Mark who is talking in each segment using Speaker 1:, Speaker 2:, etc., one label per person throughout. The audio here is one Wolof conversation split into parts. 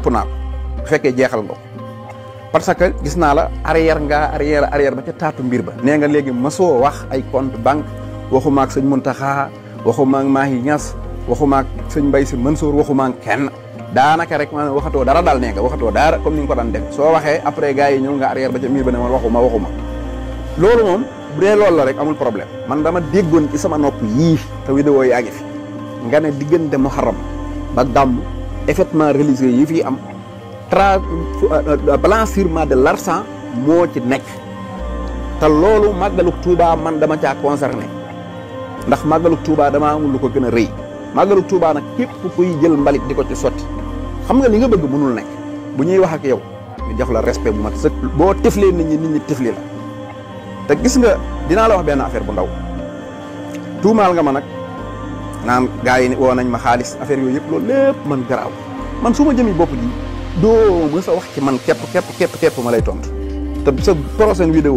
Speaker 1: jàpp naa ko bu fekkee jeexal nga ko parce que gis naa la arrière ba ca taatu mbir ba nee nga léegi masoo wax ay compte banque waxuma ak sëñ Muntaxa waxuma ak Mahi Niass waxuma ak sëñ Mbaye Sy Mansour waxuma ak kenn daanaka rek maanaam waxatoo dara daal nee nga waxatoo dara comme ni nga ko daan def soo waxee après gars yi ñëw nga arrière ba ca mbir ba ne man waxuma loolu moom bu dee loolu la rek amul problème man dama déggoon ci sama nopp yii te vidéo yaa ngi fi nga ne diggante Muharram ba gàmm effectivement religieux yi fii am blanchiment de l'argent moo ci nekk te loolu màggaluk Touba man dama caa concerné ndax màggaluk Touba dama amul lu ko gën a rëy màggaluk Touba nag képp kuy jël mbalit di ko ci sotti xam nga li nga bëgg mënul nekk bu ñuy wax ak yow ñu jox la respect bu mat sëkk boo tiflee nit ñi tifli la te gis nga dinaa la wax benn affaire bu ndaw tuumaal nga ma nag naan gars yi woo nañ ma xaalis affaire yooyu yëpp loolu lépp man garaaw man su ma jëmi bopp ji doo mës a wax ci man képp ma lay tontu te sa prochaine vidéo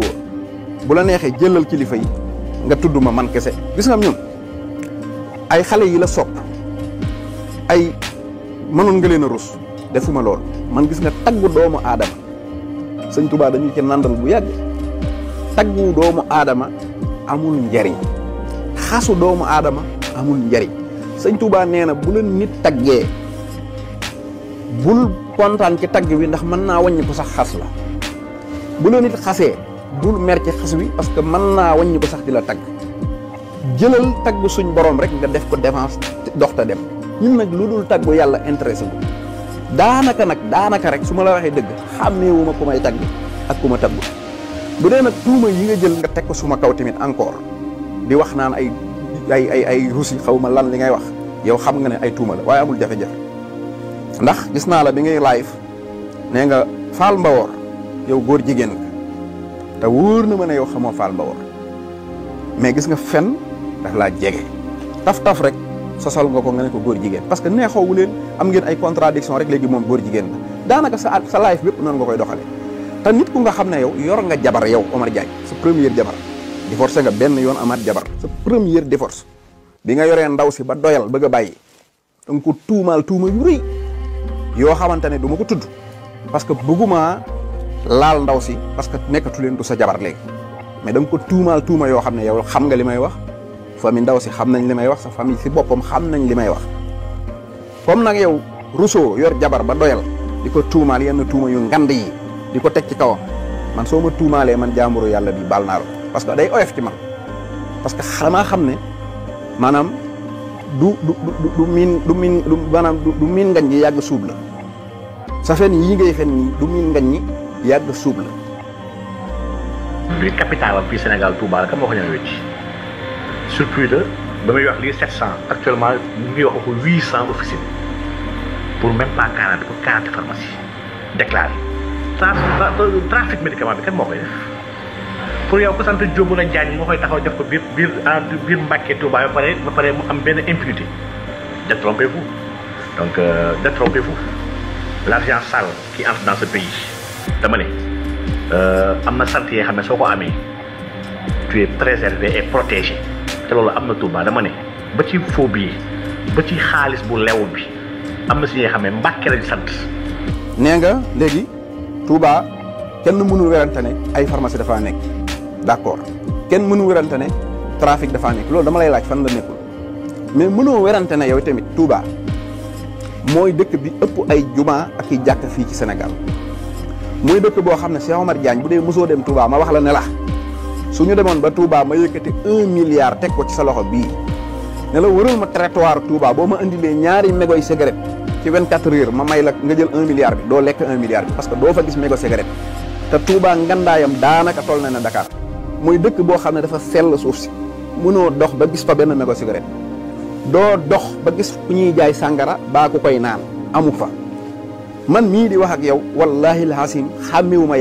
Speaker 1: bu la neexee jëlal kilifa yi nga tudd ma man kese gis nga ñun ay xale yi la sopp ay mënoon nga leen a rus defuma lool man gis nga taggu doomu aadama sëñ Touba dañu ci nandal bu yàgg taggu doomu aadama amul njariñ xasu doomu aadama amul njariñ sëñ Touba nee na bu la nit taggee bul kontaan ci tagg wi ndax mën naa wàññi ko sax xas la bu la nit xasee bul mer ci xas wi parce que mën naa wàññi ko sax di la tagg jëlal tagg suñ borom rek nga def ko défense dox ta dem ñun nag lu dul taggu yàlla intéressé bu daanaka rek su ma la waxee dëgg xàmmeewuma ku may tagg ak ku ma taggu bu dee nag tuuma yi nga jël nga teg ko suma kaw tamit encore di wax naan ay russi xaw ma lan li ngay wax yow xam nga ne ay tuuma la waaye amul jafe-jafe ndax gis naa la bi ngay live nee nga Fall Mbawor yow góor jigéen nga te wóor na ma ne yow xamoo Fall Mbawor mais gis nga fen daf laa jege taf rek sosal nga ko nga ne ko góor jigéen parce que neexoowu leen am ngeen ay contradiction rek léegi moom góor jigéen la daanaka sa live bépp noonu nga koy doxale te nit ku nga xam ne yow yor nga jabar yow Omar Diagne sa première jabar divorcé nga benn yoon amaat jabar sa première divorce bi nga yoree ndaw si ba doyal bëgg a bàyyi danga ko tuumaal tuuma yu rëy yoo xamante ne du ma ko tudd parce que bëgguma laal ndaw si parce que nekkatu leen du sa jabar léegi mais da nga ko tuumaal tuuma yoo xam ne yow xam nga li may wax famille ndaw si xam nañ li may wax sa famille si boppam xam nañ li may wax comme nag yow Rousseau yor jabar ba doyal di ko tuumaal yenn tuuma yu ngand yi di ko teg ci kawam man soo ma tuumaalee man jaamburu yàlla bi baal naa la parce que day oyof ci man parce que xamaa xam ne maanaam du miin ngañ gi yàgg suub la sa fen yii ngay fen nii du miin ngañ ñi yàgg suub la.
Speaker 2: biir capital am fii Sénégal Touba la kan moo ko ñëwee ci surplus de ba muy wax lii 700 actuellement ñu ngi wax ko 800 officines pour même pas 40 pour 40 pharmacie déclaré trafic médicament bi kan moo koy def pour yow ko sant Diop la Diagne moo koy taxaw def ko biir Mbacké Touba ba pare mu am benn impunité détrompez-vous donc détrompez-vous l'argent sale qui entre dans ce pays dama ne am na sant yoo xam ne soo ko amee tu es préservé et protégé te loolu am na Touba dama ne ba ci faux billet ba ci xaalis bu lew bi am na si yoo xam ne Mbacké lañ sant.
Speaker 1: nee nga léegi Touba kenn mënul werante ne ay pharmacie dafaa nekk d'accord kenn mënul werante ne trafic dafaa nekk loolu dama lay laaj fan la nekkul mais mënoo werante ne yow tamit Touba mooy dëkk bi ëpp ay juma ak i jàkk fii ci Sénégal mooy dëkk boo xam ne Cheikh Omar Diagne bu dee mosoo dem Touba ma wax la ne la suñu demoon ba Touba ma yëkkati 1 milliard teg ko ci sa loxo bii ne la wëral ma trottoir Touba boo ma indilee ñaari mégoy cigarette ci 24 heures ma may la nga jël 1 milliard bi doo lekk 1 milliard bi parce que doo fa gis mégo cigarette te Touba ngandaayam daanaka toll na ne Dakar mooy dëkk boo xam ne dafa sell suuf si mënoo dox ba gis fa benn mégo cigarette doo dox ba gis ku ñuy jaay sàngara baa ku koy naan amu fa man mii di wax ak yow wallahi alhasim xàmmewuma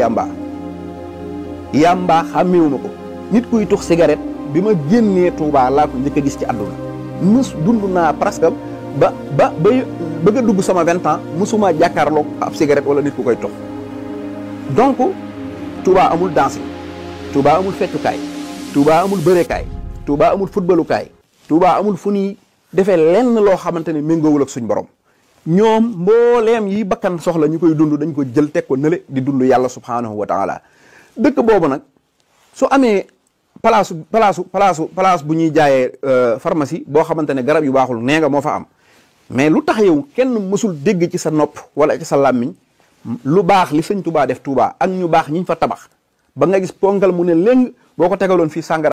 Speaker 1: yàmbaa xàmmewuma ko nit kuy tux cigarette bi ma génnee Touba laa ko njëkk a gis ci àdduna mus dund naa presque ba bëgg a dugg sama 20 ans musuma jàkkaarloog ab cigarette wala nit ku koy tux donc Touba amul danse Touba amul feccukaay Touba amul bëreekaay Touba amul footballukaay Touba amul fu ñuy defee lenn loo xamante ne méngoowul ak suñ borom ñoom mbooleem yi bakkan soxla ñu koy dund dañ ko jël teg ko nële di dund yàlla subhaanahu wa taala. dëkk boobu nag su amee place bu ñuy jaayee pharmacie boo xamante ne garab yu baaxul nee nga moo fa am, mais lu tax yow kenn mësul dégg ci sa nopp wala ci sa làmmiñ lu baax li sëñ Touba def Touba ak ñu baax ñiñ fa tabax ba nga gis ponkal mu ne léng boo ko tegaloon fii sàngara